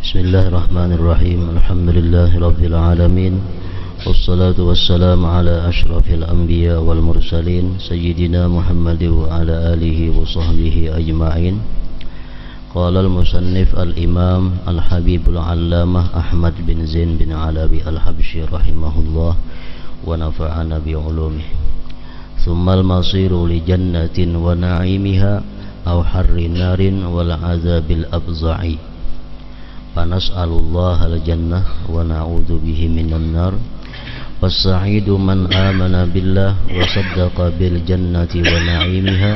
Bismillahirrahmanirrahim. Alhamdulillahirabbil alamin. Wassalatu wassalamu ala asyrafil anbiya wal mursalin sayyidina Muhammad wa ala alihi wa sahbihi ajma'in. Qala al-musannif al-imam al-habibul allamah Ahmad bin Zain bin Alawi al-Habsyi rahimahullah wa nafa'ana bi ulumihi. Thumma al-masiru li jannatin wa na'imiha aw harri narin wal azabil abza'i. Fanas'alullah al-jannah wa na'udzu bihi minan nar. Was-sa'idu man amana billah wa saddaqa bil jannati wa na'imiha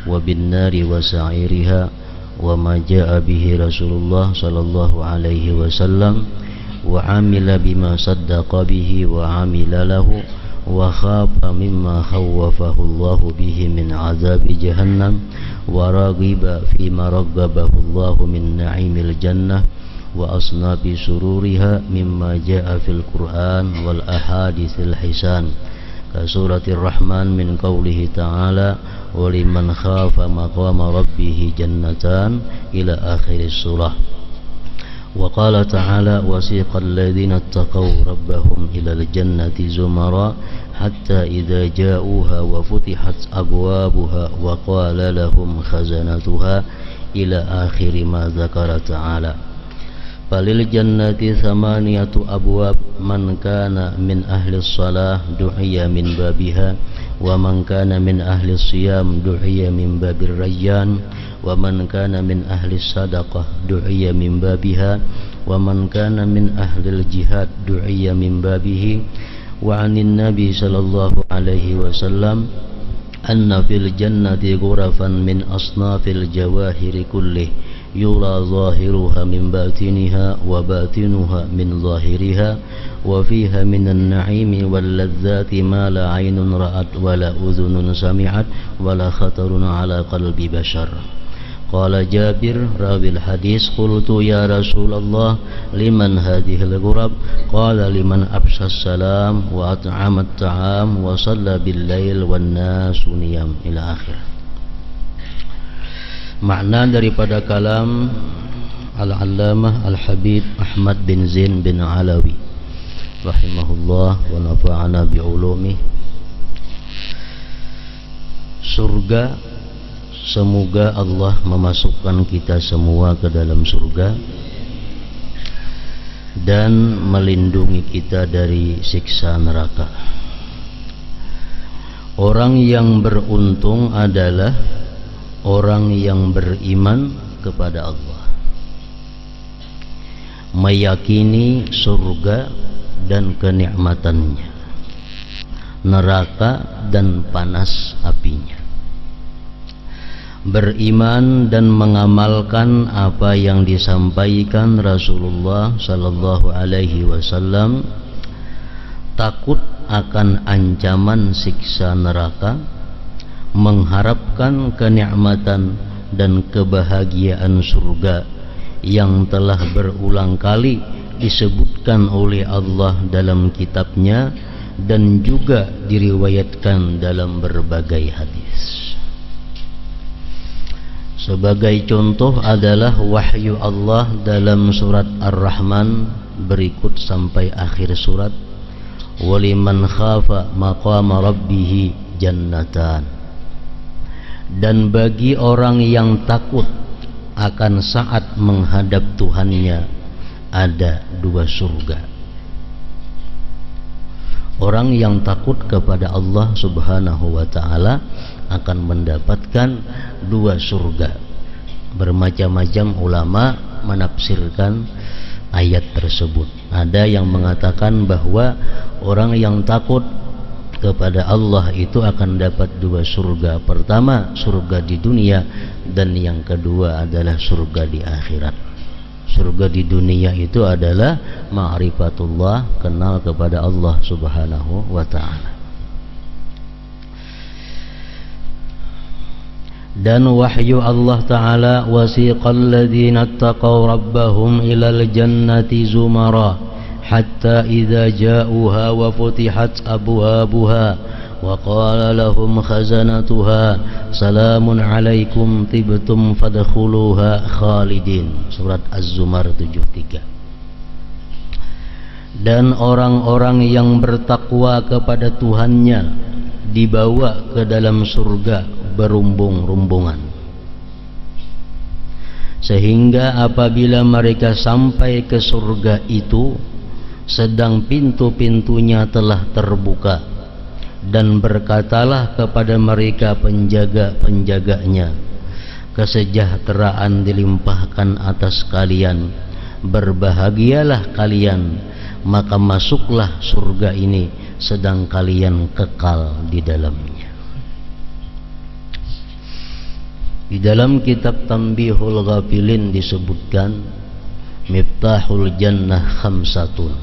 wa bin nari wa sa'iriha wa ma jaa'a bihi Rasulullah sallallahu alaihi wasallam wa amila bima saddaqa bihi wa amila lahu wa khafa mimma khawwafahu Allah bihi min azabi jahannam wa raghiba fima raghabahu Allah min na'imil jannah wa asnabi sururiha mimma jaa fil Qur'an wal ahaditsil hisan ka suratir Rahman min qawlihi ta'ala wa liman khafa maqama rabbih jannatan ila akhiris surah. Wa qala ta'ala wasiqal ladzina ittaqaw rabbahum ilal jannati zumara hatta idza ja'uha wa futihat abwabuha wa qala lahum khazanatuha ila akhiri ma dzakara ta'ala. Falil jannati thamaniyatu abwab, man kana min ahli shalah du'iya min babiha wa man kana min ahli siyam du'iya min babir rayyan wa man kana min ahli sadaqah du'iya min babiha wa man kana min ahli jihad du'iya min babihi. Wa 'anin nabi sallallahu alaihi wasallam anna fil jannati ghurafan min asnafil jawahiri kullih yura zahiruha min batiniha wa batinuha min zahiriha wa fiha minan na'imi wal ladzati ma la 'ainun ra'at wa la udhunun sami'at wa la khatarun 'ala qalbi bashar. Qala Jabir rawil hadis qultu ya Rasulullah liman hadhil ghurab qala liman afshas salam wa at'ama at-ta'am wa shalla bil lail wan nasu niyam ila akhir. Makna daripada kalam Al-Allamah Al-Habib Ahmad bin Zain bin Alawi rahimahullah wa nafa'ana bi'ulumi. Surga, semoga Allah memasukkan kita semua ke dalam surga dan melindungi kita dari siksa neraka. Orang yang beruntung adalah orang yang beriman kepada Allah, meyakini surga dan kenikmatannya, neraka dan panas apinya, beriman dan mengamalkan apa yang disampaikan Rasulullah sallallahu alaihi wasallam, takut akan ancaman siksa neraka, mengharapkan kenikmatan dan kebahagiaan surga yang telah berulang kali disebutkan oleh Allah dalam kitabnya dan juga diriwayatkan dalam berbagai hadis. Sebagai contoh adalah wahyu Allah dalam surat Ar-Rahman berikut sampai akhir surat, waliman khafa maqama rabbih jannatan. Dan bagi orang yang takut akan saat menghadap Tuhannya ada dua surga. Orang yang takut kepada Allah subhanahu wa ta'ala akan mendapatkan dua surga. Bermacam-macam ulama menafsirkan ayat tersebut. Ada yang mengatakan bahwa orang yang takut kepada Allah itu akan dapat dua surga. Pertama surga di dunia, dan yang kedua adalah surga di akhirat. Surga di dunia itu adalah ma'rifatullah, kenal kepada Allah subhanahu wa ta'ala. Dan wahyu Allah ta'ala wasiqal ladzina ittaqaw rabbahum ilal jannati zumara hatta idza ja'uha wa futihat abwabuha wa qala lahum khazanatuha salamun alaikum tibtum fadkhuluha khalidin. Surat Az-Zumar 73. Dan orang-orang yang bertakwa kepada Tuhannya dibawa ke dalam surga berumbung-rumbungan, sehingga apabila mereka sampai ke surga itu sedang pintu-pintunya telah terbuka, dan berkatalah kepada mereka penjaga-penjaganya, kesejahteraan dilimpahkan atas kalian, berbahagialah kalian, maka masuklah surga ini sedang kalian kekal di dalamnya. Di dalam kitab Tanbihul Ghafilin disebutkan Miftahul Jannah khamsatun.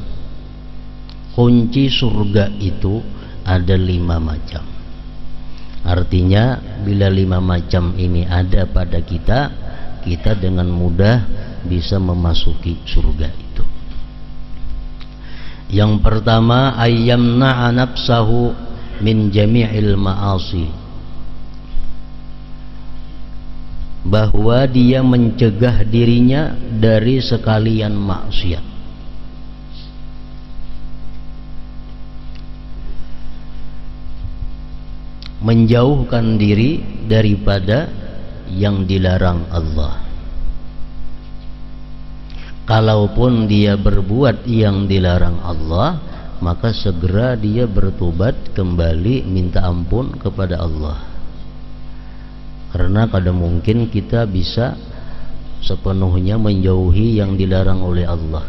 Kunci surga itu ada 5 macam. Artinya bila 5 macam ini ada pada kita, kita dengan mudah bisa memasuki surga itu. Yang pertama, ayyamna'a nafsahu min jami'il ma'asi, bahwa dia mencegah dirinya dari sekalian maksiat. Menjauhkan diri daripada yang dilarang Allah. Kalaupun dia berbuat yang dilarang Allah, maka segera dia bertobat kembali, minta ampun kepada Allah. Karena kadang mungkin kita bisa sepenuhnya menjauhi yang dilarang oleh Allah.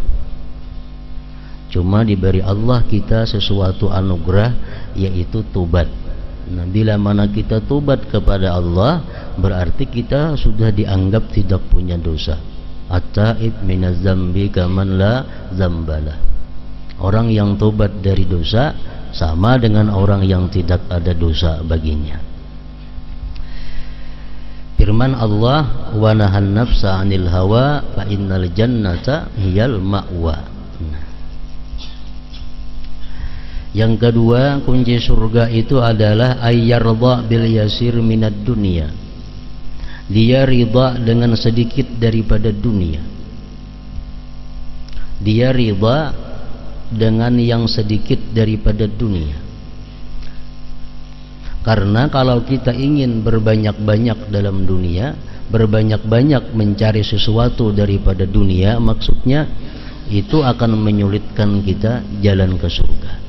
Cuma diberi Allah kita sesuatu anugerah, yaitu tobat. Nah, bila mana kita tobat kepada Allah, berarti kita sudah dianggap tidak punya dosa. At-taib minaz zambi kaman la zambalah. Orang yang tobat dari dosa sama dengan orang yang tidak ada dosa baginya. Firman Allah, wa nahan nafsa 'anil hawa fa innal jannata hiyal ma'wa. Yang kedua, kunci surga itu adalah ayyarda bil yasir minad dunya. Dia ridha dengan sedikit daripada dunia. Dia ridha dengan yang sedikit daripada dunia. Karena kalau kita ingin berbanyak-banyak dalam dunia, berbanyak-banyak mencari sesuatu daripada dunia, maksudnya itu akan menyulitkan kita jalan ke surga.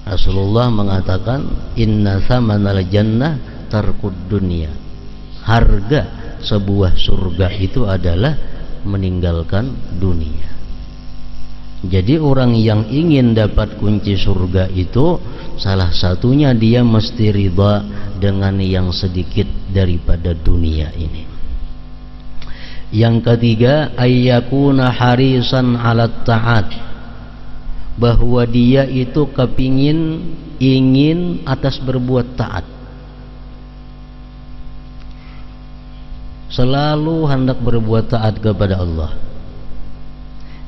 Rasulullah mengatakan, inna thamanal jannah tarkud dunia. Harga sebuah surga itu adalah meninggalkan dunia. Jadi orang yang ingin dapat kunci surga itu, salah satunya dia mesti ridha dengan yang sedikit daripada dunia ini. Yang ketiga, ayyakuna harisan 'alat ta'at, bahwa dia itu ingin atas berbuat taat, selalu hendak berbuat taat kepada Allah.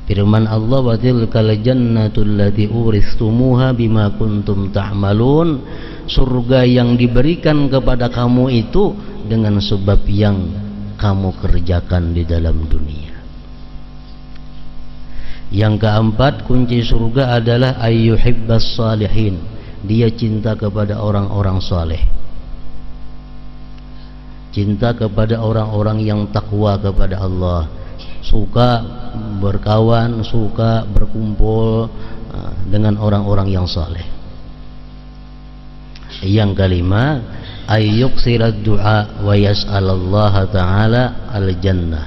Firman Allah, wa tilkal jannatul lati uristumuha bima kuntum ta'malun, surga yang diberikan kepada kamu itu dengan sebab yang kamu kerjakan di dalam dunia. Yang keempat, kunci surga adalah ayyuhibbas salihin, dia cinta kepada orang-orang saleh, cinta kepada orang-orang yang takwa kepada Allah, suka berkawan, suka berkumpul dengan orang-orang yang saleh. Yang kelima, ayyuksirad du'a wa yas'alallaha ta'ala al-jannah,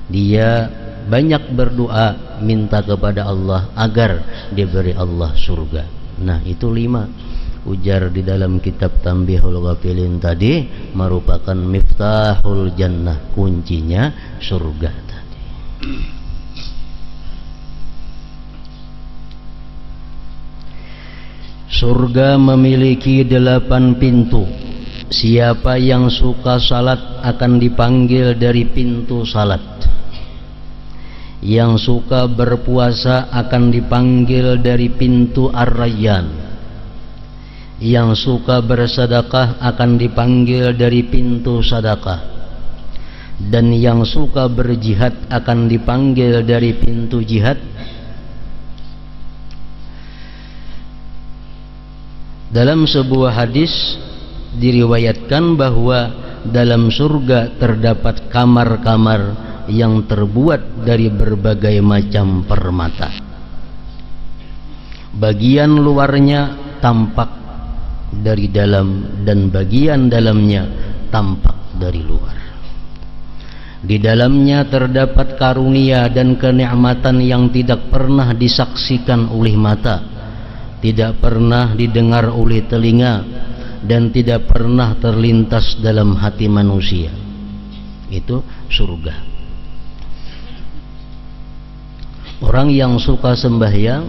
dia banyak berdoa, minta kepada Allah agar diberi Allah surga. Nah, itu 5 ujar di dalam kitab Tanbihul Ghafilin tadi, merupakan miftahul jannah, kuncinya surga tadi. Surga memiliki 8 pintu. Siapa yang suka salat akan dipanggil dari pintu salat. Yang suka berpuasa akan dipanggil dari pintu Ar-Rayyan. Yang suka bersedekah akan dipanggil dari pintu sedekah. Dan yang suka berjihad akan dipanggil dari pintu jihad. Dalam sebuah hadis diriwayatkan bahwa dalam surga terdapat kamar-kamar yang terbuat dari berbagai macam permata. Bagian luarnya tampak dari dalam dan bagian dalamnya tampak dari luar. Di dalamnya terdapat karunia dan kenikmatan yang tidak pernah disaksikan oleh mata, tidak pernah didengar oleh telinga, dan tidak pernah terlintas dalam hati manusia. Itu surga. Orang yang suka sembahyang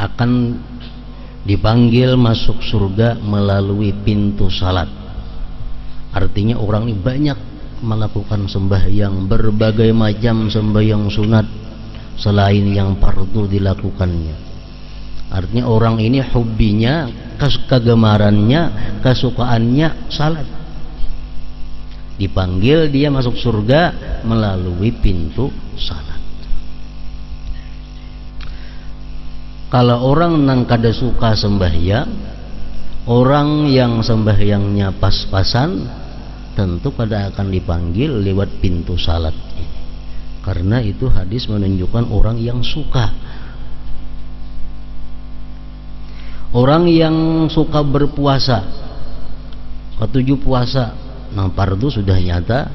akan dipanggil masuk surga melalui pintu salat. Artinya orang ini banyak melakukan sembahyang, berbagai macam sembahyang sunat selain yang fardu dilakukannya. Artinya orang ini hobinya, kegemarannya, kesukaannya salat. Dipanggil dia masuk surga melalui pintu salat. Kalau orang nang kada suka sembahyang, orang yang sembahyangnya pas-pasan, tentu kada akan dipanggil lewat pintu salat. Karena itu hadis menunjukkan orang yang suka. Orang yang suka berpuasa, ketujuh puasa, nang fardu sudah nyata,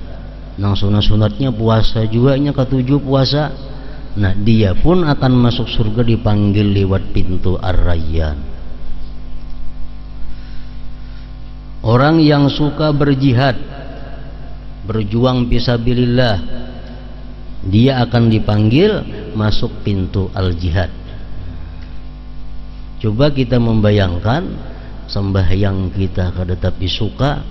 nang sunat-sunatnya puasa juga nya ketujuh puasa. Nah, dia pun akan masuk surga dipanggil lewat pintu Ar-Rayyan. Orang yang suka berjihad, berjuang fisabilillah, dia akan dipanggil masuk pintu Al-Jihad. Coba kita membayangkan sembahyang kita kada tapi suka,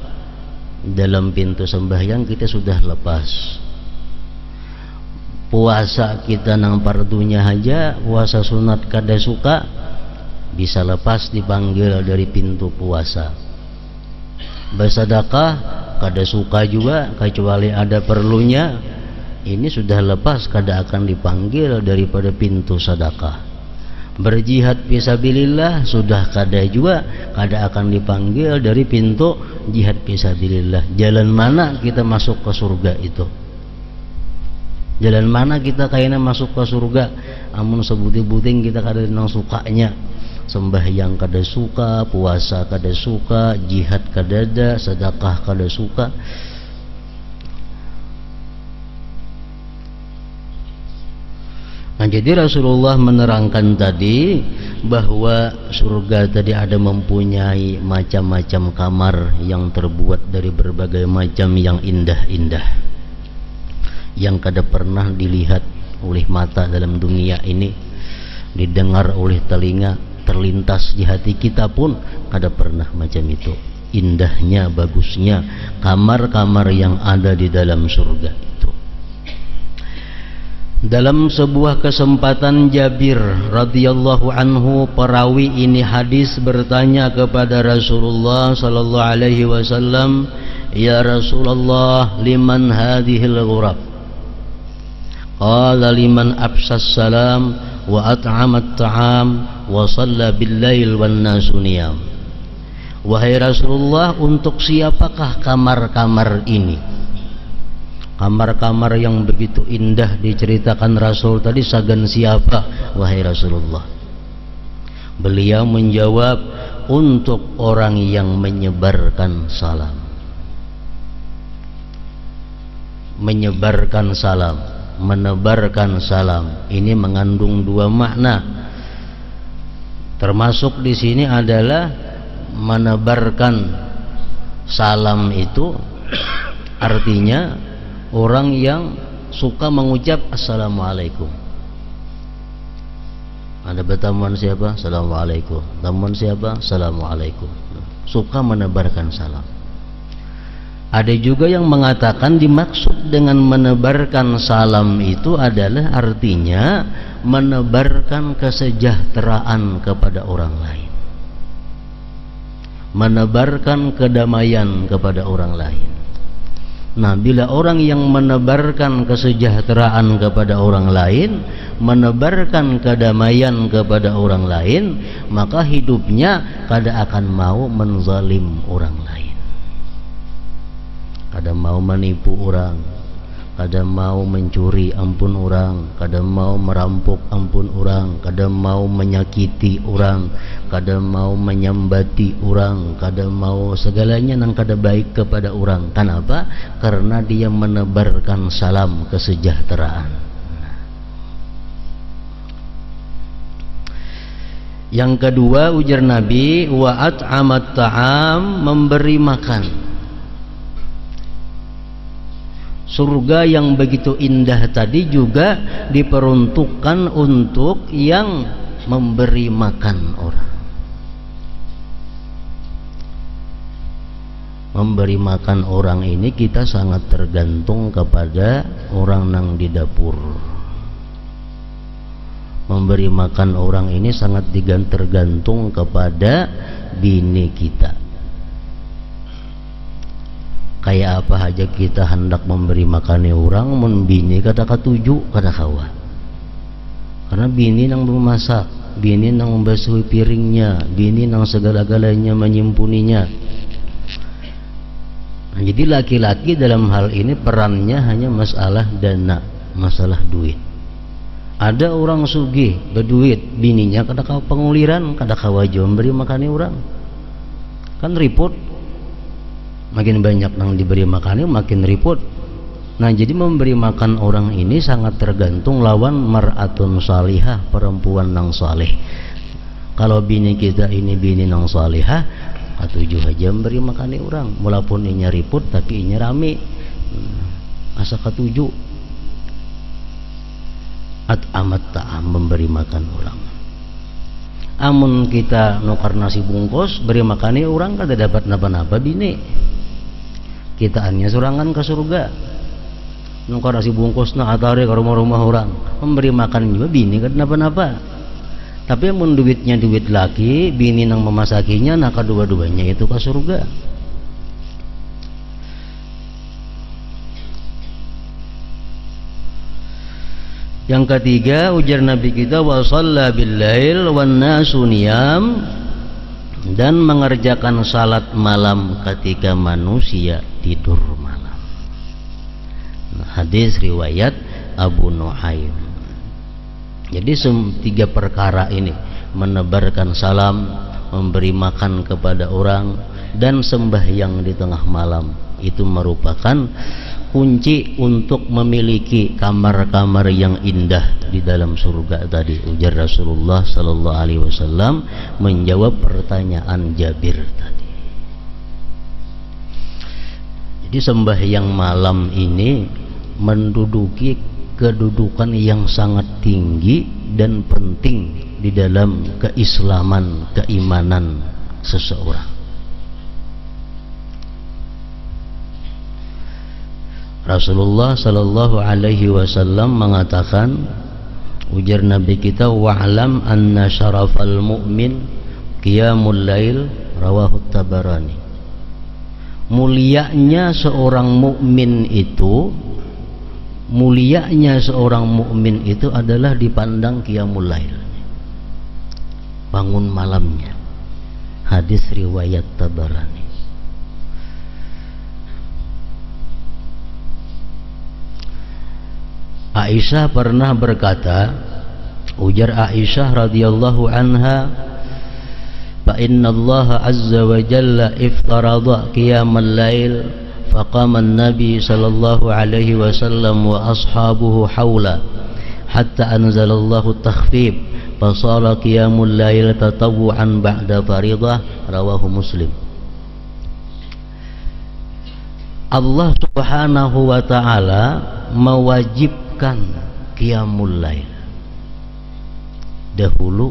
dalam pintu sembahyang kita sudah lepas. Puasa kita nang fardunya aja, puasa sunat kada suka, bisa lepas dipanggil dari pintu puasa. Bersedekah kada suka juga, kecuali ada perlunya, ini sudah lepas, kada akan dipanggil daripada pintu sedekah. Berjihad fisabilillah sudah kada juga, kada akan dipanggil dari pintu jihad fisabilillah. Jalan mana kita masuk ke surga itu? Jalan mana kita kayaknya masuk ke surga? Amun sebuting-buting kita kada nang sukanya. Sembahyang kada suka, puasa kada suka, jihad kada ada, sedekah kada suka. Nah, jadi Rasulullah menerangkan tadi bahwa surga tadi ada mempunyai macam-macam kamar yang terbuat dari berbagai macam yang indah-indah, yang kada pernah dilihat oleh mata dalam dunia ini, didengar oleh telinga, terlintas di hati kita pun kada pernah macam itu. Indahnya, bagusnya kamar-kamar yang ada di dalam surga itu. Dalam sebuah kesempatan Jabir radhiyallahu anhu, perawi ini hadis, bertanya kepada Rasulullah sallallahu alaihi wasallam, "Ya Rasulullah, liman hadhil ghurab?" Qala liman afsas salam wa at'amat ta'am wa shalla bil lail wan nasu niyam. Wahai Rasulullah, untuk siapakah kamar-kamar ini? Kamar-kamar yang begitu indah diceritakan Rasul tadi, sagan siapa wahai Rasulullah? Beliau menjawab, untuk orang yang menyebarkan salam. Menyebarkan salam, menebarkan salam, ini mengandung dua makna. Termasuk di sini adalah menebarkan salam itu artinya orang yang suka mengucap assalamualaikum. Ada bertemuan siapa? Assalamualaikum. Temuan siapa? Assalamualaikum. Suka menebarkan salam. Ada juga yang mengatakan dimaksud dengan menebarkan salam itu adalah artinya menebarkan kesejahteraan kepada orang lain, menebarkan kedamaian kepada orang lain. Nah, bila orang yang menebarkan kesejahteraan kepada orang lain, menebarkan kedamaian kepada orang lain, maka hidupnya kada akan mau menzalim orang lain, kada mau menipu orang, kada mau mencuri ampun orang, kada mau merampok ampun orang, kada mau menyakiti orang, kada mau menyambati orang, kada mau segalanya nang kada baik kepada orang. Kenapa? Karena dia menebarkan salam kesejahteraan. Yang kedua, ujar Nabi, wa at'amat ta'am, memberi makan. Surga yang begitu indah tadi juga diperuntukkan untuk yang memberi makan orang. Memberi makan orang ini kita sangat tergantung kepada orang nang di dapur. Memberi makan orang ini sangat tergantung kepada bini kita. Kayak apa aja kita hendak memberi makan orang, mun bini kada katuju, kada kawa. Karena bini nang memasak, bini nang membasuh piringnya, bini nang segala-galanya menyimpuninya. Nah, jadi laki-laki dalam hal ini perannya hanya masalah dana, masalah duit. Ada orang sugih, berduit, bininya kada kawa penguliran, kada kawa jo memberi makan orang. Kan ribut. Makin banyak yang diberi makannya makin ribut. Nah, jadi memberi makan orang ini sangat tergantung lawan mar'atun salihah, perempuan nang saleh. Kalau bini kita ini bini nang salihah, katujuh aja memberi makan orang. Walaupun inya ribut tapi inya rame. Asa katujuh. Amat ta'am, memberi makan orang. Amun kita nukar nasi bungkus beri makan orang kada dapat napa-napa bini. Kita hanya surangan ke surga. Nukar nasi bungkus na atare ke rumah-rumah orang, memberi makan juga bini kan napa-napa. Tapi mun duitnya duit laki, bini nang memasakinya, nah kedua-duanya itu ke surga. Yang ketiga, ujar Nabi kita, wa shalla bil lail wan nasu niyam, dan mengerjakan salat malam ketika manusia tidur malam. Hadis riwayat Abu Nuaim. Jadi tiga perkara ini, menebarkan salam, memberi makan kepada orang, dan sembahyang di tengah malam, itu merupakan kunci untuk memiliki kamar-kamar yang indah di dalam surga tadi. Ujar Rasulullah sallallahu alaihi wasallam menjawab pertanyaan Jabir tadi. Jadi sembahyang malam ini menduduki kedudukan yang sangat tinggi dan penting di dalam keislaman, keimanan seseorang. Rasulullah sallallahu alaihi wasallam mengatakan, ujar Nabi kita, wa'lam anna syarafal mu'min qiyamul lail, rawahu Tabarani. Mulianya seorang mukmin itu, mulianya seorang mukmin itu adalah dipandang qiyamul lail, bangun malamnya. Hadis riwayat Tabarani. Aisyah pernah berkata, ujar Aisyah radhiyallahu anha, fa inna Allah azza wa jalla iftarada qiyamal lail faqama an-nabi sallallahu alaihi wasallam wa ashabuhu hawla hatta anzalallahu takhfif fasala qiyamul lail tatawwu'an ba'da faridah, rawahu Muslim. Allah subhanahu wa ta'ala mewajibkan qiyamul lail. Dahulu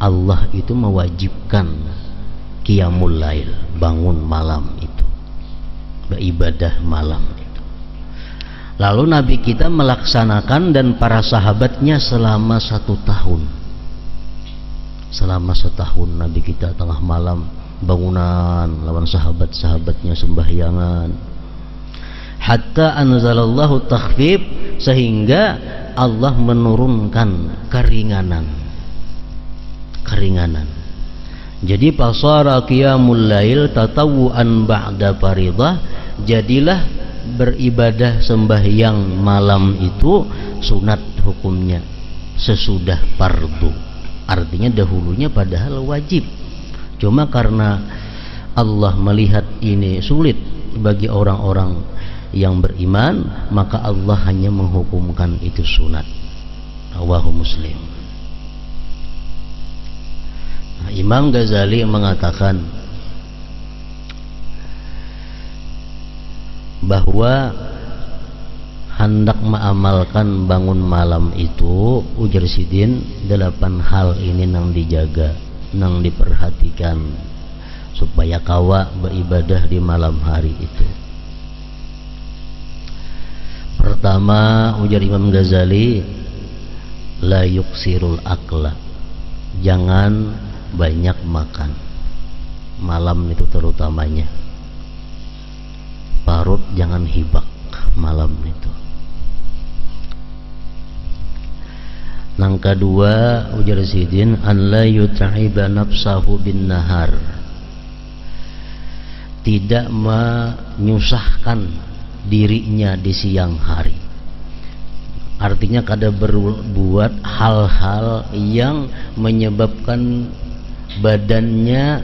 Allah itu mewajibkan qiyamul lail, bangun malam itu. beribadah malam itu. Lalu Nabi kita melaksanakan dan para sahabatnya selama 1 tahun. Selama setahun Nabi kita tengah malam bangunan lawan sahabat-sahabatnya sembahyangan. Hatta anzalallahu takhfif, sehingga Allah menurunkan keringanan. Jadi pasara qiyamul lail tatawuan ba'da faridah, jadilah beribadah sembahyang malam itu sunat hukumnya sesudah fardu. Artinya dahulunya padahal wajib. Cuma karena Allah melihat ini sulit bagi orang-orang yang beriman, maka Allah hanya menghukumkan itu sunat. Rawahu Muslim. Nah, Imam Ghazali mengatakan bahwa hendak mengamalkan bangun malam itu, ujar Sidin, 8 hal ini nang dijaga, nang diperhatikan supaya kawa beribadah di malam hari itu. Pertama, ujar Imam Ghazali, la yuksirul akla, jangan banyak makan malam itu, terutamanya parut jangan hibak malam itu. Yang kedua, ujar Sidin, an la yuta'iba nafsahu bin nahar, tidak menyusahkan dirinya di siang hari. Artinya kada berbuat hal-hal yang menyebabkan badannya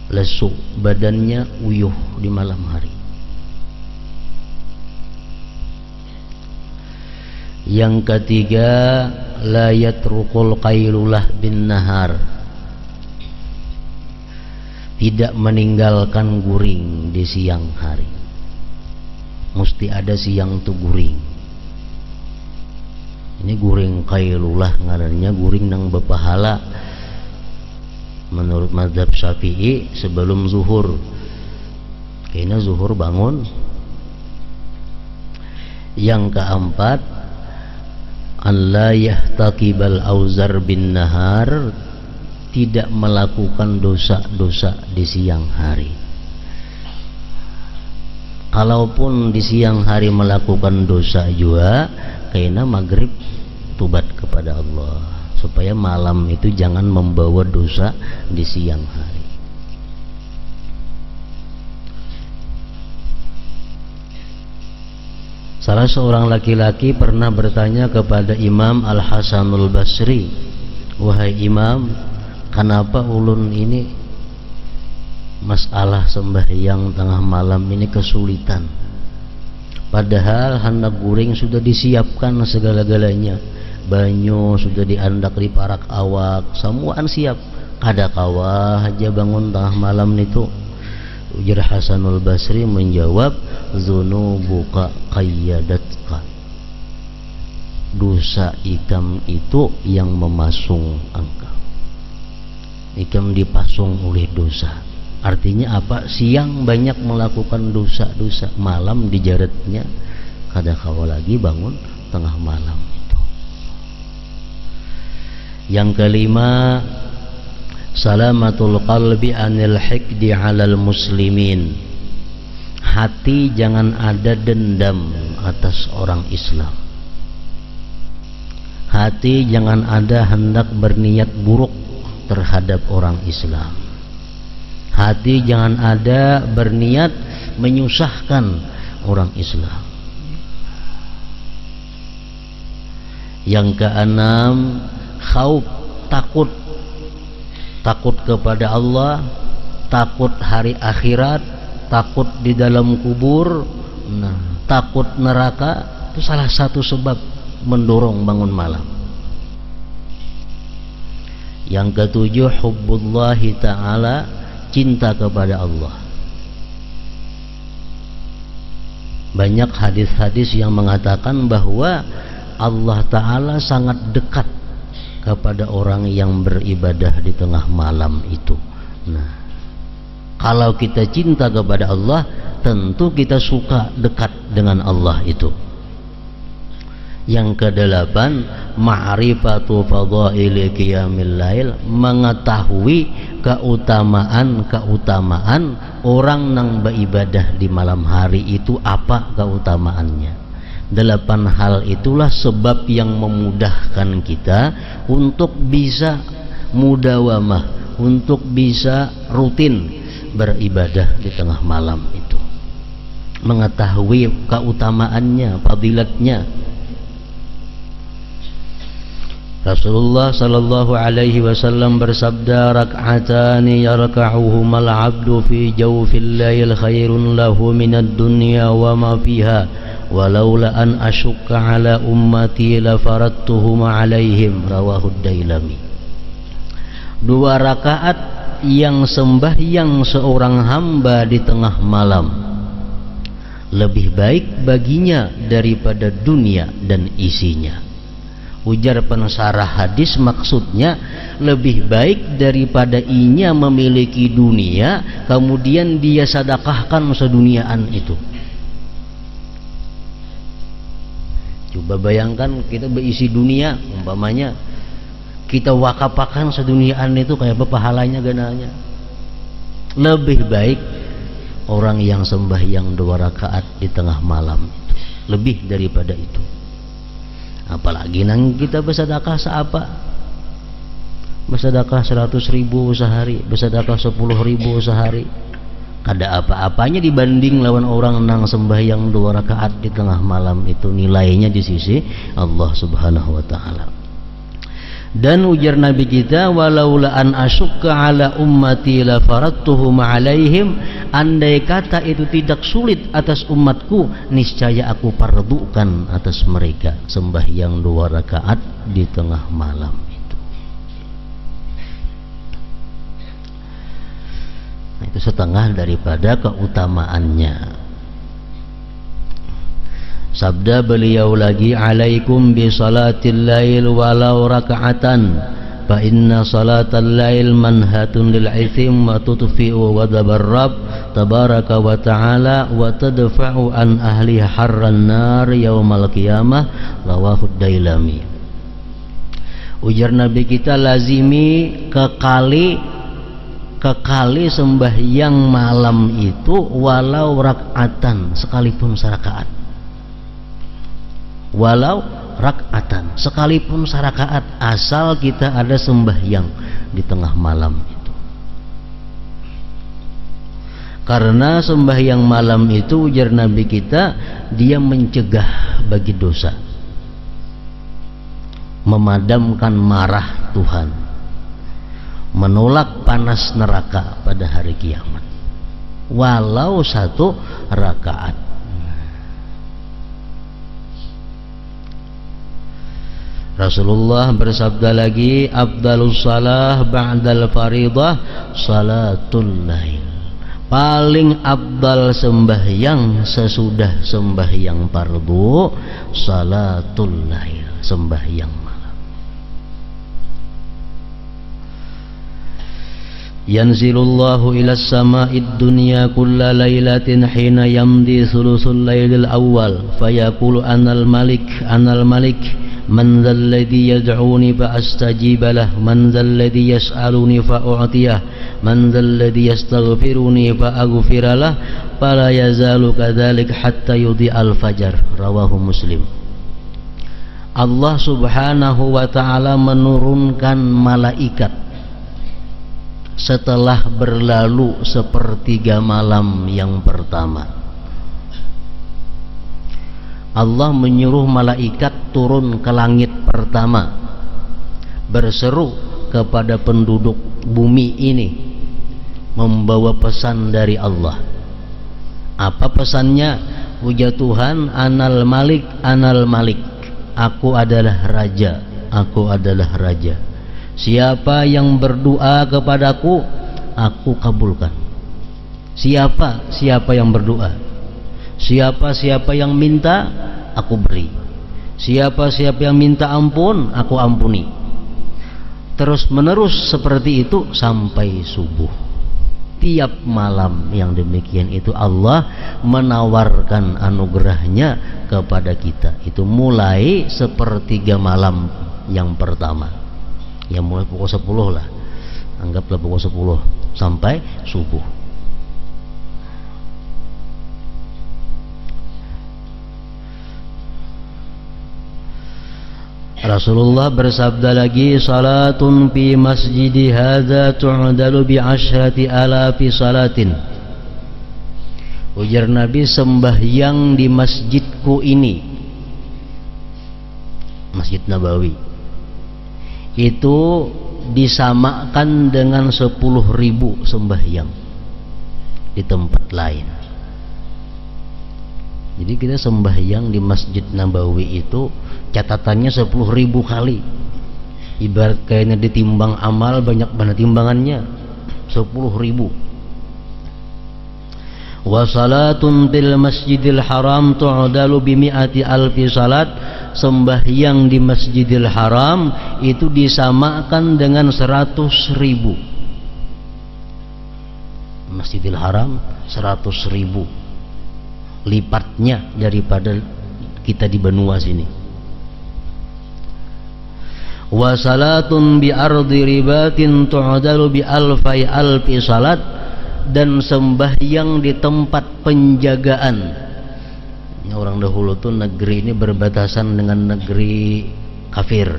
lesu, badannya uyuh di malam hari. Yang ketiga, la yatrukul qailulah bin nahar, tidak meninggalkan guring di siang hari. Mesti ada siang tu guring. Ini guring qailulah ngarannya, guring nang berpahala. Menurut mazhab Syafi'i sebelum zuhur. Kayaknya zuhur bangun. Yang keempat, an la yahtaqibal auzar bin nahar, tidak melakukan dosa-dosa di siang hari. Kalaupun di siang hari melakukan dosa juga, kayaknya maghrib tubat kepada Allah, supaya malam itu jangan membawa dosa di siang hari. Salah seorang laki-laki pernah bertanya kepada Imam Al-Hasanul Basri, wahai Imam, kenapa ulun ini masalah sembahyang tengah malam ini kesulitan, padahal hendak guring sudah disiapkan segala-galanya, banyu sudah diandak di parak awak, semuaan siap, kada kawa aja bangun tengah malam itu. Ujar Hasanul Basri menjawab, dzunubuka qayyadatka, dosa ikam itu yang memasung engkau, ikam dipasung oleh dosa. Artinya apa? Siang banyak melakukan dosa-dosa, malam dijaretnya kada kawa lagi bangun tengah malam itu. Yang kelima, salamatul qalbi anil hikdi alal muslimin, hati jangan ada dendam atas orang Islam. Hati jangan ada hendak berniat buruk terhadap orang Islam. Hati jangan ada berniat menyusahkan orang Islam. Yang keenam, khauf, takut kepada Allah, takut hari akhirat, takut di dalam kubur, takut neraka. Itu salah satu sebab mendorong bangun malam. Yang ketujuh, hubbullahi ta'ala, cinta kepada Allah. Banyak hadis-hadis yang mengatakan bahwa Allah Ta'ala sangat dekat kepada orang yang beribadah di tengah malam itu. Nah, Kalau kita cinta kepada Allah, tentu kita suka dekat dengan Allah itu. Yang kedelapan, ma'rifatu fadhaili qiyamil lail, mengetahui keutamaan orang yang beribadah di malam hari itu apa keutamaannya. 8 hal itulah sebab yang memudahkan kita untuk bisa mudawamah, untuk bisa rutin beribadah di tengah malam itu. Mengetahui keutamaannya, fadilatnya. Rasulullah sallallahu alaihi wasallam bersabda, rak'atani yarka'uhumal 'abdu fi jawfil lail khairun lahu minad dunya wa ma fiha walaula an asyukka ala ummati la faradtuhum 'alaihim, rawahu Dailami. 2 rakaat yang sembahyang seorang hamba di tengah malam lebih baik baginya daripada dunia dan isinya. Ujar pensarah hadis, maksudnya lebih baik daripada inya memiliki dunia kemudian dia sedekahkan seduniaan itu. Coba bayangkan kita berisi dunia, umpamanya kita wakafakan seduniaan itu, kayak apa pahalanya gananya. Lebih baik orang yang sembahyang 2 rakaat di tengah malam itu, lebih daripada itu. Apalagi nang kita bersedekah seapa, bersedekah 100.000 sehari, bersedekah 10.000 sehari, kada apa-apanya dibanding lawan orang nang sembahyang 2 rakaat di tengah malam itu nilainya di sisi Allah Subhanahu wa taala. Dan ujar Nabi kita, walaula an asyukka ala ummati la faradtuhum alaihim, andai kata itu tidak sulit atas umatku, niscaya aku pardukan atas mereka sembahyang 2 rakaat di tengah malam itu. Nah, itu setengah daripada keutamaannya. Sabda beliau lagi, alaikum bi salatil lail walau raka'atan fa inna salatal lail manhatun lil ithim wa tutfi'u wadhabar rabb tabaraka wa ta'ala wa tadfa'u an ahli harran nar yaumal qiyamah, rawahu Dailami. Ujar Nabi kita, lazimi kekali sembahyang malam itu walau rak'atan, sekalipun serakaat. Walau rak'atan, sekalipun sarakaat, asal kita ada sembahyang di tengah malam itu. Karena sembahyang malam itu, ujar Nabi kita, dia mencegah bagi dosa, memadamkan marah Tuhan, menolak panas neraka pada hari kiamat. Walau 1 rakaat. Rasulullah bersabda lagi, afdalus salah ba'dal faridah salatul lail. Paling afdal sembahyang sesudah sembahyang fardu salatul lail, sembahyang malam. Yanzilullahu ila sama'id dunya kulla lailatin hina yamdi thuluthul lailil awal fayaqulu anal malik man dhal ladhi yad'uni fa astajib lah, man dhal ladhi yas'aluni fa u'tiyah, man dhal ladhi yastaghfiruni fa aghfir lah, fala yazalu kadzalik hatta yudhi'al fajar, rawahu Muslim. Allah Subhanahu wa ta'ala menurunkan malaikat setelah berlalu 1/3 malam yang pertama. Allah menyuruh malaikat turun ke langit pertama, berseru kepada penduduk bumi ini, membawa pesan dari Allah. Apa pesannya? Ujar Tuhan, anal malik, aku adalah raja, aku adalah raja. Siapa yang berdoa kepadaku, aku kabulkan. Siapa yang berdoa, siapa yang minta, aku beri. Siapa yang minta ampun, aku ampuni. Terus menerus seperti itu sampai subuh. tiap malam yang demikian itu Allah menawarkan anugerahnya kepada kita. Itu mulai sepertiga malam yang pertama, yang mulai pukul 10 lah, anggaplah pukul 10 sampai subuh. Rasulullah bersabda lagi, salatun fi masjidi hadza tu'dalu bi 10,000 salatin. Ujar Nabi, sembahyang di masjidku ini, Masjid Nabawi, itu disamakan dengan 10.000 sembahyang di tempat lain. Jadi kita sembahyang di Masjid Nabawi itu catatannya 10.000 kali. Ibarat kayaknya ditimbang amal, banyak banget timbangannya, 10.000. Wa salatun bil Masjidil Haram tu'dalu bi 100,000 salat. Sembahyang di Masjidil Haram itu disamakan dengan 100.000. Masjidil Haram 100.000 lipatnya daripada kita di benua sini. Wa salatun bi ardi ribatin tu'dalu bi 1000 salat. Dan sembahyang di tempat penjagaan. Orang dahulu tuh negeri ini berbatasan dengan negeri kafir,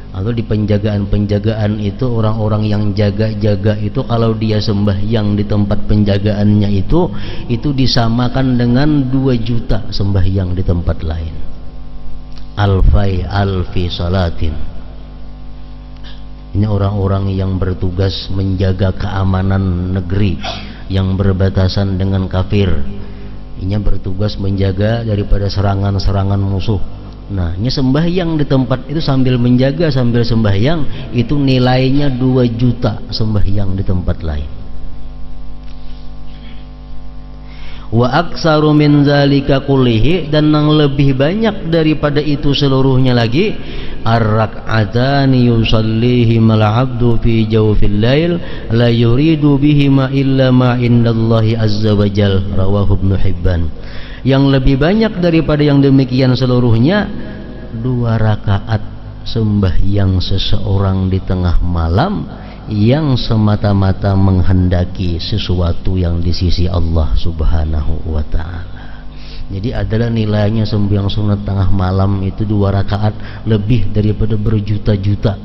atau di penjagaan-penjagaan itu orang-orang yang jaga-jaga itu kalau dia sembahyang di tempat penjagaannya itu disamakan dengan 2 juta sembahyang di tempat lain. Alfi salatin. Ini orang-orang yang bertugas menjaga keamanan negeri yang berbatasan dengan kafir. Ini bertugas menjaga daripada serangan-serangan musuh. Nah, ini sembahyang di tempat itu sambil menjaga, sambil sembahyang, itu nilainya 2 juta sembahyang di tempat lain. Wa aksaru min zalika kullihi, dan yang lebih banyak daripada itu seluruhnya lagi, ar-rak'atani yusallihima al-'abdu fi jawfil lail la yuridu bihima illa ma indallahi azza wa jal, rawahu Ibnu Hibban. Yang lebih banyak daripada yang demikian seluruhnya, 2 rakaat sembahyang seseorang di tengah malam yang semata-mata menghendaki sesuatu yang di sisi Allah Subhanahu wa ta'ala. Jadi adalah nilainya sembahyang sunat tengah malam itu 2 rakaat lebih daripada berjuta-juta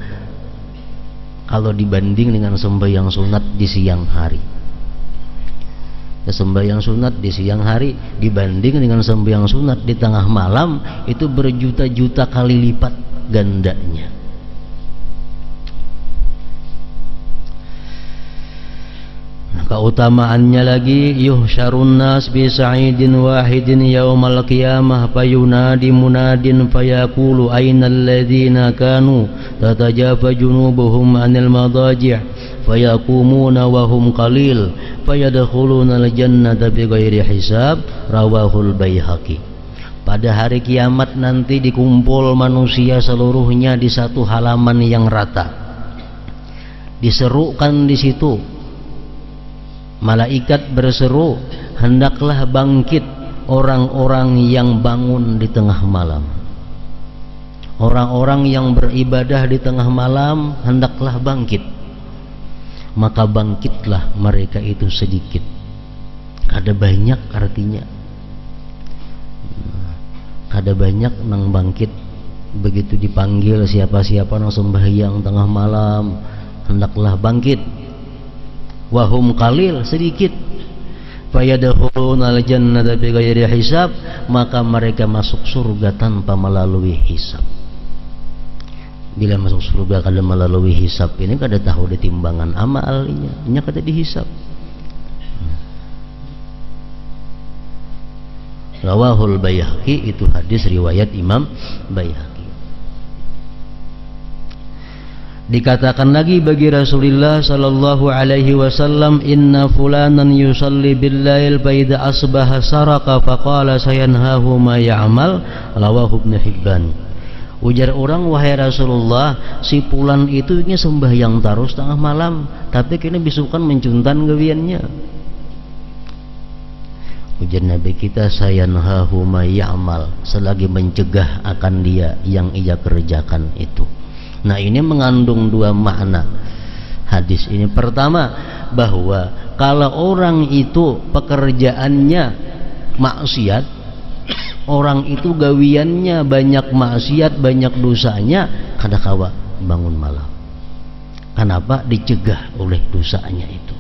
kalau dibanding dengan sembahyang sunat di siang hari. Sembahyang sunat di siang hari dibanding dengan sembahyang sunat di tengah malam itu berjuta-juta kali lipat gandanya. Keutamaannya lagi, yuhsyarun nas bi sa'idin wahidin yaumal qiyamah fayunadi munadin fayaqulu ainal ladzina kanu tatajafa junubuhum anil madaji' fayaqumuna wa hum qalil fayadkhuluna al-jannata bighairi hisab, rawahul Baihaqi. Pada hari kiamat nanti dikumpul manusia seluruhnya di satu halaman yang rata. Diserukan di situ. Malaikat berseru, hendaklah bangkit orang-orang yang bangun di tengah malam. Orang-orang yang beribadah di tengah malam hendaklah bangkit. Maka bangkitlah mereka itu sedikit. Ada banyak artinya. Ada banyak nang bangkit. Begitu dipanggil siapa-siapa nang sembahyang tengah malam, hendaklah bangkit. Wahum qalil, sedikit. Fayadkhuluna al-jannata bighairi hisab, maka mereka masuk surga tanpa melalui hisab. Bila masuk surga kada melalui hisab ini kada tahu ditimbangan amalnya, nya kada dihisab. Rawahul Baihaqi, itu hadis riwayat Imam Baihaqi. Dikatakan lagi bagi Rasulullah sallallahu alaihi wasallam, inna fulanan yusalli bil-lail fa idza asbaha saraka faqala sayanhahu ma ya'mal, rawahu Ibnu Hibban. Ujar orang, wahai Rasulullah, si Fulan itu nya sembahyang terus tengah malam, tapi kini bisukan mencuntan gawiannya. Ujar Nabi kita, sayanhahu ma ya'mal, selagi mencegah akan dia yang ia kerjakan itu. Nah, ini mengandung dua makna hadis ini. Pertama, bahwa kalau orang itu pekerjaannya maksiat, orang itu gawiannya banyak maksiat, banyak dosanya, kadakawa bangun malam. Kenapa? Dicegah oleh dosanya itu.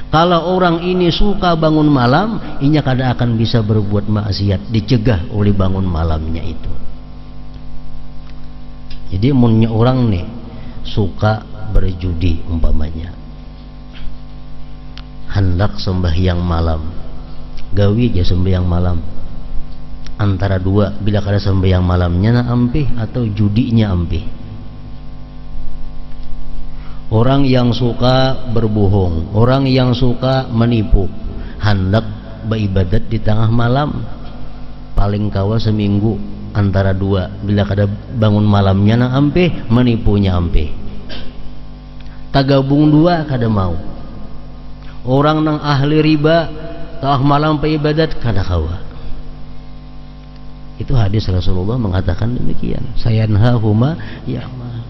Kalau orang ini suka bangun malam, inya kada akan bisa berbuat maksiat, dicegah oleh bangun malamnya itu. Jadi munnya orang nih suka berjudi umpamanya, hendak sembahyang malam, gawi aja sembahyang malam, antara dua, bila kada sembahyang malamnya na ampih atau judinya ampih. Orang yang suka berbohong, orang yang suka menipu, hendak beribadat di tengah malam, paling kawa seminggu antara dua, bila kada bangun malamnya na ampih, menipunya ampih. Tagabung dua kada mau. Orang nang ahli riba tengah malam beribadat kada kawa. Itu hadis Rasulullah mengatakan demikian. Sayanhahuma ya'mal.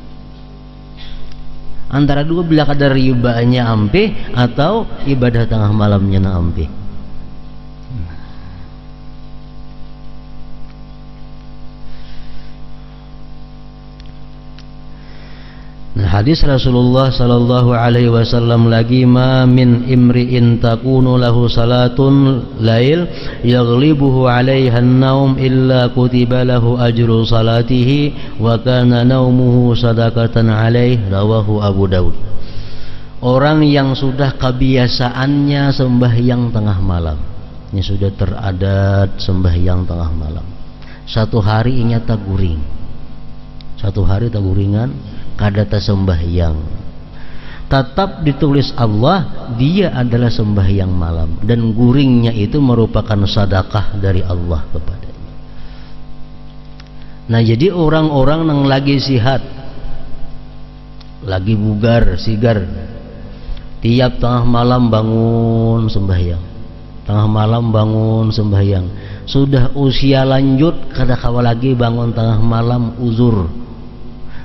Antara dua, bila kadar ribanya ampih atau ibadah tengah malamnya na ampih. Nah, hadis Rasulullah sallallahu alaihi wasallam lagi, ma min imri'in takunu lahu salatun lail yaghlibuhu 'alaiha an-naum illa kutiba lahu ajru salatihi wa kana naumuhu sadaqatan 'alaihi, rawahu Abu Daud. Orang yang sudah kebiasaannya sembahyang tengah malam, ini sudah teradat sembahyang tengah malam, satu hari inya taguring, satu hari taguringan kada sembahyang, tetap ditulis Allah dia adalah sembahyang malam, dan guringnya itu merupakan sedekah dari Allah kepadanya. Nah, jadi orang-orang yang lagi sihat, lagi bugar, sigar, tiap tengah malam bangun sembahyang, tengah malam bangun sembahyang, sudah usia lanjut kada kawa lagi bangun tengah malam, uzur,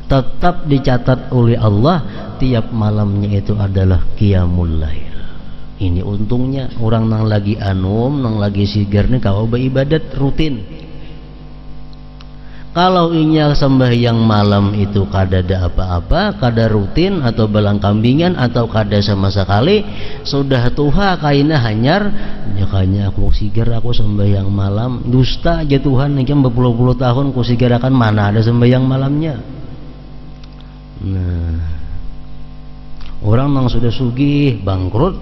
tetap dicatat oleh Allah tiap malamnya itu adalah qiyamul lail. Ini untungnya orang nang lagi anum, nang lagi sigar nih kau beribadat rutin. Kalau inya sembahyang malam itu kada ada apa-apa, kada rutin atau belang kambingan atau kada sama sekali, sudah tuha kaina hanyar, nyakanya aku sigar aku sembahyang malam, dusta aja Tuhan, ini berpuluh-puluh tahun ku sigar akan mana ada sembahyang malamnya. Nah, orang yang sudah sugih bangkrut,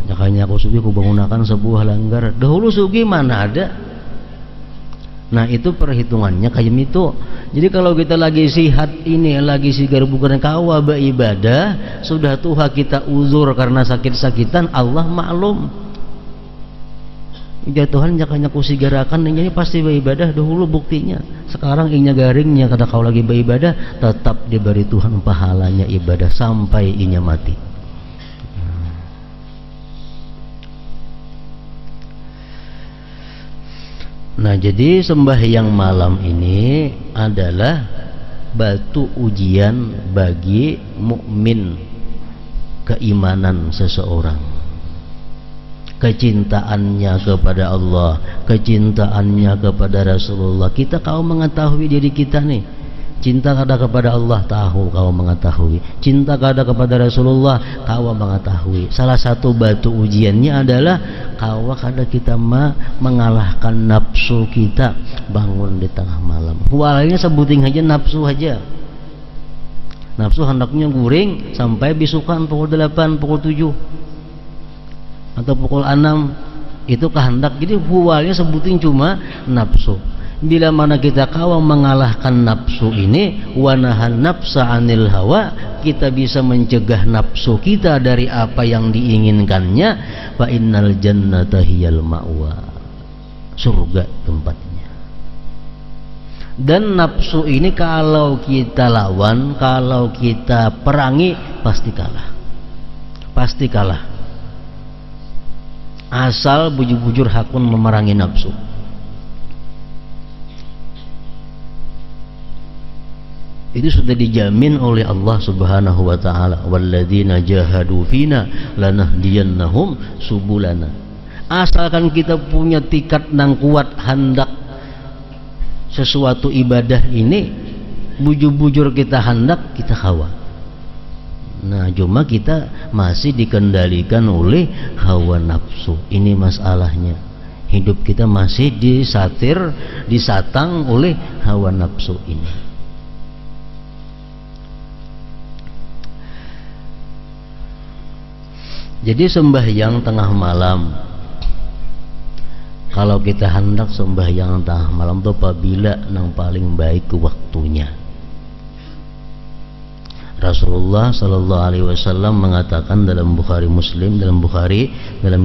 makanya aku sugih ku bangunakan sebuah langgar, dahulu sugih mana ada. Nah, itu perhitungannya kayak itu. Jadi kalau kita lagi sihat ini, lagi sigar bukan kawa beribadah, sudah tuha kita uzur karena sakit-sakitan, Allah maklum. Ya Tuhan, jakanya ku sigarakan ini pasti beribadah dahulu buktinya. Sekarang inya garingnya kada kau lagi beribadah, tetap diberi Tuhan pahalanya ibadah sampai inya mati. Nah, jadi sembahyang malam ini adalah batu ujian bagi mukmin, keimanan seseorang, kecintaannya kepada Allah, kecintaannya kepada Rasulullah. Kita kau mengetahui diri kita nih, cinta kada kepada Allah, tahu kau mengetahui, cinta kada kepada Rasulullah, kau mengetahui. Salah satu batu ujiannya adalah kau kada kita mengalahkan nafsu kita bangun di tengah malam. Awalnya sebuting aja nafsu aja, nafsu hendaknya guring sampai bisukan pukul 8, pukul 7 atau pukul 6 itu kehendak. Jadi awalnya sebutin cuma nafsu. Bila mana kita kawa mengalahkan nafsu ini, wanahan nafsa anil hawa, kita bisa mencegah nafsu kita dari apa yang diinginkannya, fa innal jannata hiyal ma'wa, surga tempatnya. Dan nafsu ini kalau kita lawan, kalau kita perangi, pasti kalah. Pasti kalah. Asal bujur-bujur hakun memerangi nafsu. Itu sudah dijamin oleh Allah Subhanahu wa taala, walladzina jahadu fina lanahdiyannahum subulana. Asalkan kita punya tikat nang kuat hendak sesuatu ibadah ini, bujur-bujur kita hendak, kita hawa. Nah, cuma kita masih dikendalikan oleh hawa nafsu. Ini masalahnya. Hidup kita masih disatir, disatang oleh hawa nafsu ini. Jadi sembahyang tengah malam, kalau kita hendak sembahyang tengah malam itu apabila nang paling baik waktunya. Rasulullah Sallallahu Alaihi Wasallam mengatakan dalam Bukhari Muslim, dalam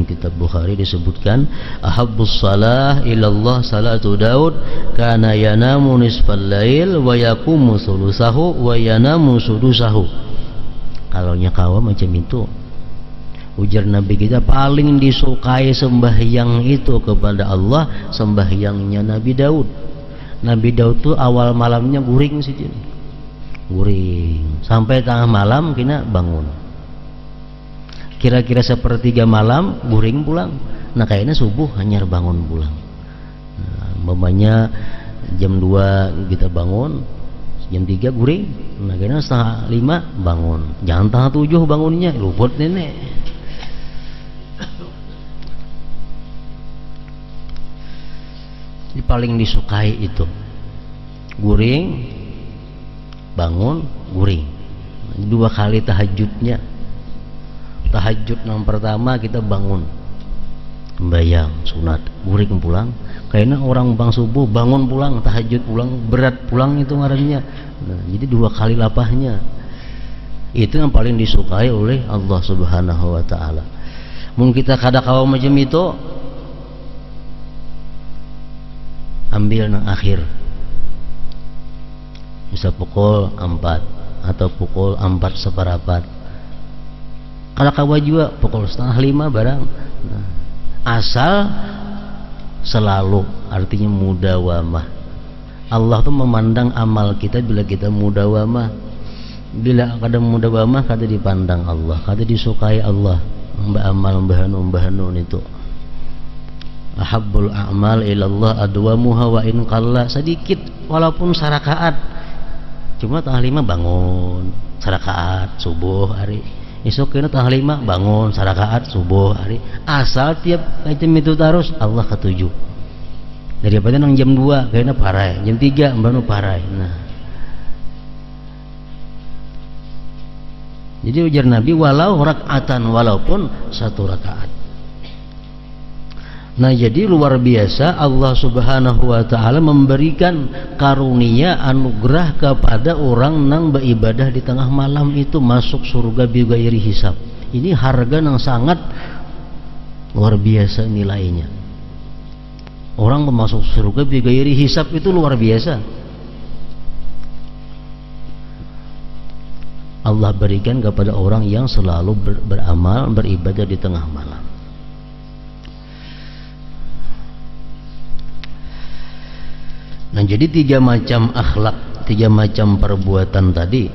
kitab Bukhari disebutkan, ahabbus salah ilallah salatu Daud kana yanamu nisfal lail wa yaqumu sulusahu wa yanamu sudusahu. Kalau nyakawa macam itu, ujar Nabi kita, paling disukai sembahyang itu kepada Allah sembahyangnya Nabi Daud. Nabi Daud tuh awal malamnya guring sih, guring sampai tengah malam kena bangun. Kira-kira sepertiga malam guring pulang. Nah kayaknya subuh hanya bangun pulang. Nah, umpamanya jam 2 kita bangun, jam 3 guring. Nah kayaknya setengah 5 bangun. Jangan tengah 7 bangunnya, luput nenek. Paling disukai itu guring, bangun, guring. 2 kali tahajudnya. Tahajud yang pertama kita bangun sembahyang sunat, guring pulang. Kayaknya orang bang subuh bangun pulang, tahajud pulang, berat pulang itu ngarannya. Nah, jadi 2 kali lapahnya. Itu yang paling disukai oleh Allah Subhanahu wa taala. Mungkin kita kada kawa macam itu, ambil nang akhir, bisa pukul 4 atau pukul 4:15. Kalau kawa juga pukul 4:30 barang. Nah, asal selalu, artinya mudawamah. Allah tuh memandang amal kita bila kita mudawamah. Bila kada mudawamah, kada dipandang Allah, kada disukai Allah. Mbak amal mbahanun itu. Ahabbul a'mal ilallah adwamuha wa in qalla, sedikit walaupun sarakaat. Cuma tengah 5 bangun sarakaat subuh hari. Esok kena tengah 5 bangun sarakaat subuh hari. Asal tiap macam itu terus Allah ketujuh. Daripada nang jam 2 kena parai, jam 3 baru parai. Nah. Jadi ujar Nabi, walau rakaatan, walaupun 1 rakaat. Nah jadi luar biasa Allah Subhanahu wa ta'ala memberikan karunia anugerah kepada orang nang beribadah di tengah malam itu masuk surga bighairi hisab. Ini harga yang sangat luar biasa nilainya. Orang masuk surga bighairi hisab itu luar biasa. Allah berikan kepada orang yang selalu beramal, beribadah di tengah malam. Nah jadi 3 macam akhlak, 3 macam perbuatan tadi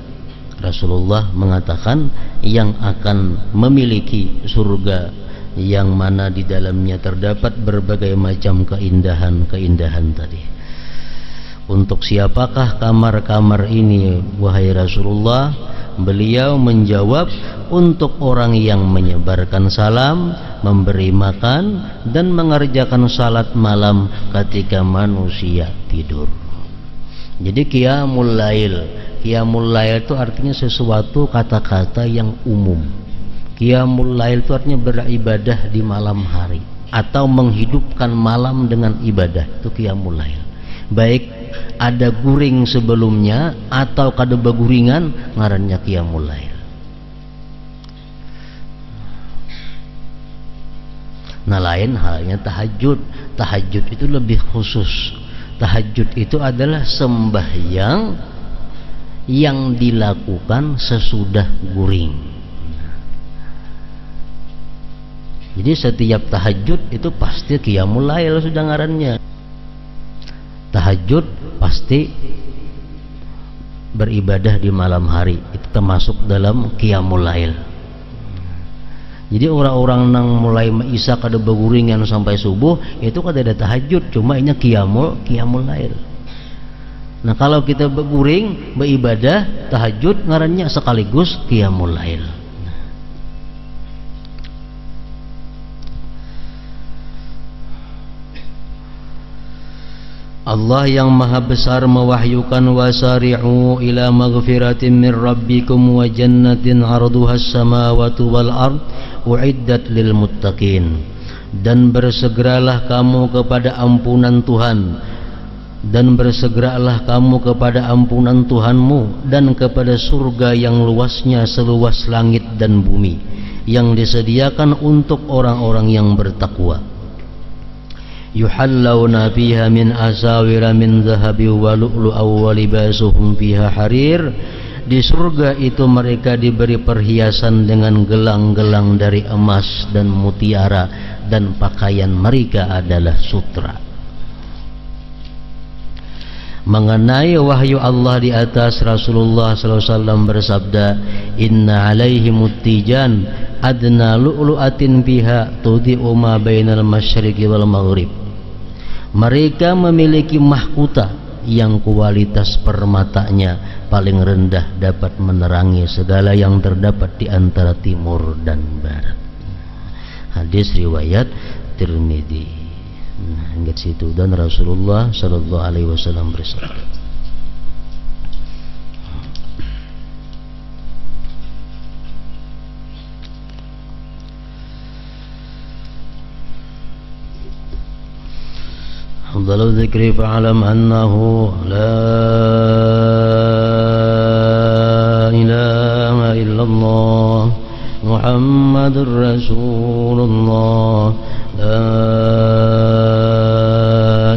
Rasulullah mengatakan yang akan memiliki surga yang mana di dalamnya terdapat berbagai macam keindahan-keindahan tadi. Untuk siapakah kamar-kamar ini wahai Rasulullah? Beliau menjawab, untuk orang yang menyebarkan salam, memberi makan, dan mengerjakan salat malam ketika manusia tidur. Jadi qiyamul lail, qiyamul lail itu artinya sesuatu kata-kata yang umum. Qiyamul lail itu artinya beribadah di malam hari atau menghidupkan malam dengan ibadah, itu qiyamul lail. Baik ada guring sebelumnya atau kada beguringan, ngarannya qiyamul lail. Nah lain halnya tahajud. Tahajud itu lebih khusus. Tahajud itu adalah sembahyang yang dilakukan sesudah guring. Jadi setiap tahajud itu pasti qiyamul lail sudah ngarannya. Tahajud pasti beribadah di malam hari, itu termasuk dalam qiyamul lail. Jadi orang-orang nang mulai isya kada beguringan sampai subuh itu kada ada tahajud, cuma ini qiyamul lail. Nah kalau kita beguring beribadah tahajud ngarannya sekaligus qiyamul lail. Allah yang maha besar mewahyukan wasari'u ila maghfiratin min rabbikum wa jannatin 'arduhas samawati wal ard uiddat lil muttaqin. Dan bersegeralah kamu kepada ampunan Tuhan, dan bersegeralah kamu kepada ampunan Tuhanmu dan kepada surga yang luasnya seluas langit dan bumi, yang disediakan untuk orang-orang yang bertakwa. Yuhallawna fiha min asawira min zahabi wa lu'lu'aw wa libasuhum fiha harir. Di surga itu mereka diberi perhiasan dengan gelang-gelang dari emas dan mutiara, dan pakaian mereka adalah sutra. Mengenai wahyu Allah di atas, Rasulullah SAW bersabda, inna alaihi muttijan adna lu'lu'atin fiha tudhi'u ma bainal masyriqi wal maghrib. Mereka memiliki mahkota yang kualitas permatanya paling rendah dapat menerangi segala yang terdapat di antara timur dan barat. Hadis riwayat Tirmidzi. Ingat situ, dan Rasulullah sallallahu alaihi wasallam bersabda, afdalul dzikri fa'lam annahu la ilaha illallah Muhammadur Rasulullah, la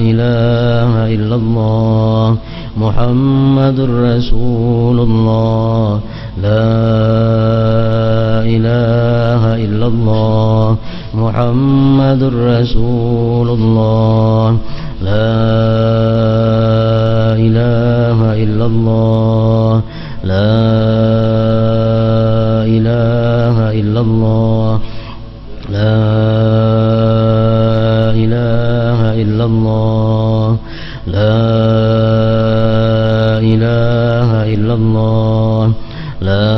ilaha illallah Muhammadur Rasulullah, la ilaha illallah Muhammadur Rasulullah, la ilaha illallah, la ilaha illallah, la ilaha illallah, la ilaha illallah, la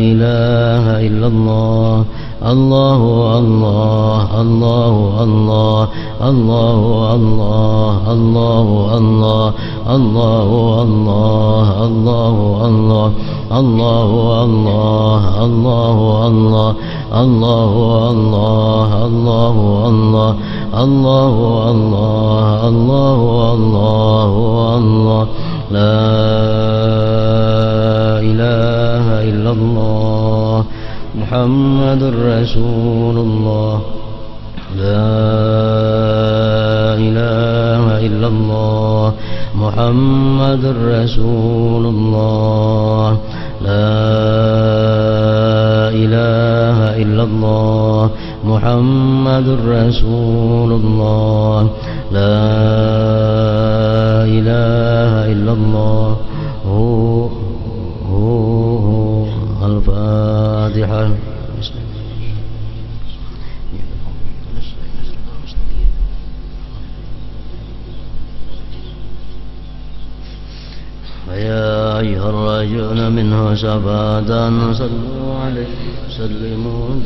ilaha illallah. Allahu Allah, Allahu Allah, Allahu Allah, Allahu Allah, Allahu Allah, Allahu Allah, Allahu Allah, Allahu Allah, Allahu Allah, Allahu Allah, Allahu Allah, Allahu Allah, la ilaha illallah Muhammadur Rasulullah, la ilaha illallah Muhammadur Rasulullah, la ilaha illallah Muhammadur Rasulullah, la ilaha illallah. Al-Fatihah. Ya ayyuhar rajuluna minhu sabatan sallu alaihi sallimu